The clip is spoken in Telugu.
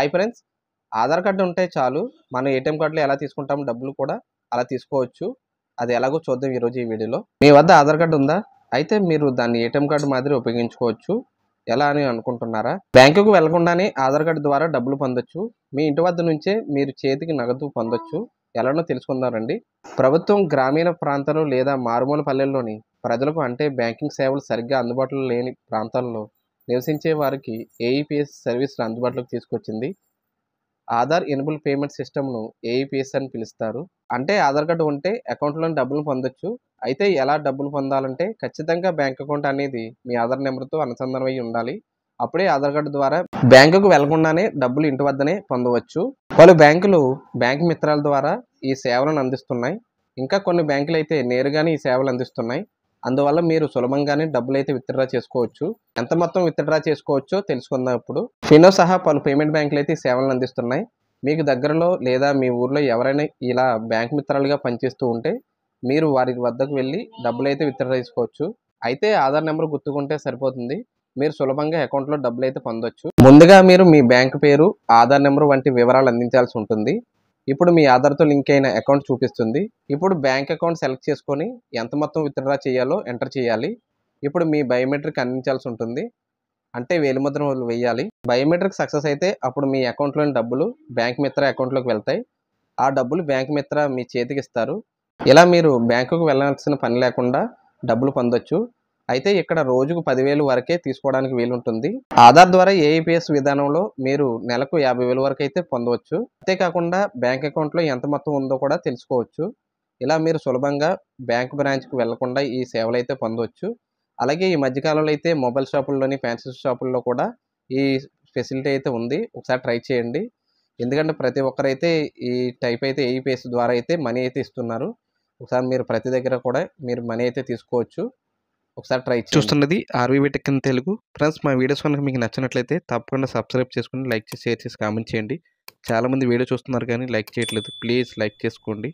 హాయ్ ఫ్రెండ్స్, ఆధార్ కార్డు ఉంటే చాలు మనం ఏటీఎం కార్డులో ఎలా తీసుకుంటాం డబ్బులు కూడా అలా తీసుకోవచ్చు. అది ఎలాగో చూద్దాం ఈరోజు ఈ వీడియోలో. మీ వద్ద ఆధార్ కార్డు ఉందా? అయితే మీరు దాన్ని ఏటీఎం కార్డు మాదిరి ఉపయోగించుకోవచ్చు. ఎలా అని అనుకుంటున్నారా? బ్యాంకుకు వెళ్లకుండానే ఆధార్ కార్డు ద్వారా డబ్బులు పొందొచ్చు. మీ ఇంటి వద్ద నుంచే మీరు చేతికి నగదు పొందొచ్చు. ఎలానో తెలుసుకుందాం రండి. ప్రభుత్వం గ్రామీణ ప్రాంతాలు లేదా మారుమూల పల్లెల్లోని ప్రజలకు అంటే బ్యాంకింగ్ సేవలు సరిగ్గా అందుబాటులో లేని ప్రాంతాల్లో నివసించే వారికి ఏఈపీఎస్ సర్వీసులు అందుబాటులోకి తీసుకొచ్చింది. ఆధార్ ఎనేబుల్ పేమెంట్ సిస్టమ్ను ఏఈపీఎస్ అని పిలుస్తారు. అంటే ఆధార్ కార్డు ఉంటే అకౌంట్లోని డబ్బులు పొందొచ్చు. అయితే ఎలా డబ్బులు పొందాలంటే ఖచ్చితంగా బ్యాంక్ అకౌంట్ అనేది మీ ఆధార్ నెంబర్తో అనుసంధానం అయి ఉండాలి. అప్పుడే ఆధార్ కార్డు ద్వారా బ్యాంకుకు వెళ్లకుండానే డబ్బులు ఇంటి వద్దనే పొందవచ్చు. పలు బ్యాంకులు బ్యాంక్ మిత్రాల ద్వారా ఈ సేవలను అందిస్తున్నాయి. ఇంకా కొన్ని బ్యాంకులు అయితే నేరుగానే ఈ సేవలు అందిస్తున్నాయి. అందువల్ల మీరు సులభంగానే డబ్బులు అయితే విత్డ్రా చేసుకోవచ్చు. ఎంత మొత్తం విత్డ్రా చేసుకోవచ్చో తెలుసుకుందాం ఇప్పుడు. ఫినో సహా పలు పేమెంట్ బ్యాంకులు అయితే ఈ సేవలను అందిస్తున్నాయి. మీకు దగ్గరలో లేదా మీ ఊర్లో ఎవరైనా ఇలా బ్యాంక్ మిత్రాలుగా పనిచేస్తూ ఉంటే మీరు వారి వద్దకు వెళ్ళి డబ్బులు అయితే విత్డ్రా చేసుకోవచ్చు. అయితే ఆధార్ నెంబర్ గుర్తుకుంటే సరిపోతుంది. మీరు సులభంగా అకౌంట్లో డబ్బులు అయితే పొందొచ్చు. ముందుగా మీరు మీ బ్యాంక్ పేరు, ఆధార్ నెంబర్ వంటి వివరాలు అందించాల్సి ఉంటుంది. ఇప్పుడు మీ ఆధార్తో లింక్ అయిన అకౌంట్ చూపిస్తుంది. ఇప్పుడు బ్యాంక్ అకౌంట్ సెలెక్ట్ చేసుకొని ఎంత మొత్తం విత్డ్రా చేయాలో ఎంటర్ చేయాలి. ఇప్పుడు మీ బయోమెట్రిక్ అందించాల్సి ఉంటుంది. అంటే వేలిముద్ర వేయాలి. బయోమెట్రిక్ సక్సెస్ అయితే అప్పుడు మీ అకౌంట్లోని డబ్బులు బ్యాంక్ మిత్ర అకౌంట్లోకి వెళ్తాయి. ఆ డబ్బులు బ్యాంక్ మిత్ర మీ చేతికి ఇస్తారు. ఇలా మీరు బ్యాంకుకు వెళ్ళాల్సిన పని లేకుండా డబ్బులు పొందొచ్చు. అయితే ఇక్కడ రోజుకు 10,000 వరకే తీసుకోవడానికి వీలుంటుంది. ఆధార్ ద్వారా ఏఈపీఎస్ విధానంలో మీరు నెలకు 50,000 వరకు అయితే పొందవచ్చు. అంతేకాకుండా బ్యాంక్ అకౌంట్లో ఎంత మొత్తం ఉందో కూడా తెలుసుకోవచ్చు. ఇలా మీరు సులభంగా బ్యాంక్ బ్రాంచ్కి వెళ్లకుండా ఈ సేవలు అయితే పొందవచ్చు. అలాగే ఈ మధ్యకాలంలో అయితే మొబైల్ షాపుల్లోని, ఫ్యాన్సీ షాపుల్లో కూడా ఈ ఫెసిలిటీ అయితే ఉంది. ఒకసారి ట్రై చేయండి. ఎందుకంటే ప్రతి ఒక్కరైతే ఈ టైప్ అయితే ఏఈపీఎస్ ద్వారా అయితే మనీ అయితే ఇస్తున్నారు. ఒకసారి మీరు ప్రతి దగ్గర కూడా మీరు మనీ అయితే తీసుకోవచ్చు. ఒకసారి ట్రై చూస్తున్నది ఆర్వీవీ టెక్ ఇన్ తెలుగు. ఫ్రెండ్స్, మా వీడియోస్ కనుక మీకు నచ్చినట్లయితే తప్పకుండా సబ్స్క్రైబ్ చేసుకుని లైక్ చేసి, షేర్ చేసి, కామెంట్ చేయండి. చాలామంది వీడియో చూస్తున్నారు కానీ లైక్ చేయట్లేదు. ప్లీజ్ లైక్ చేసుకోండి.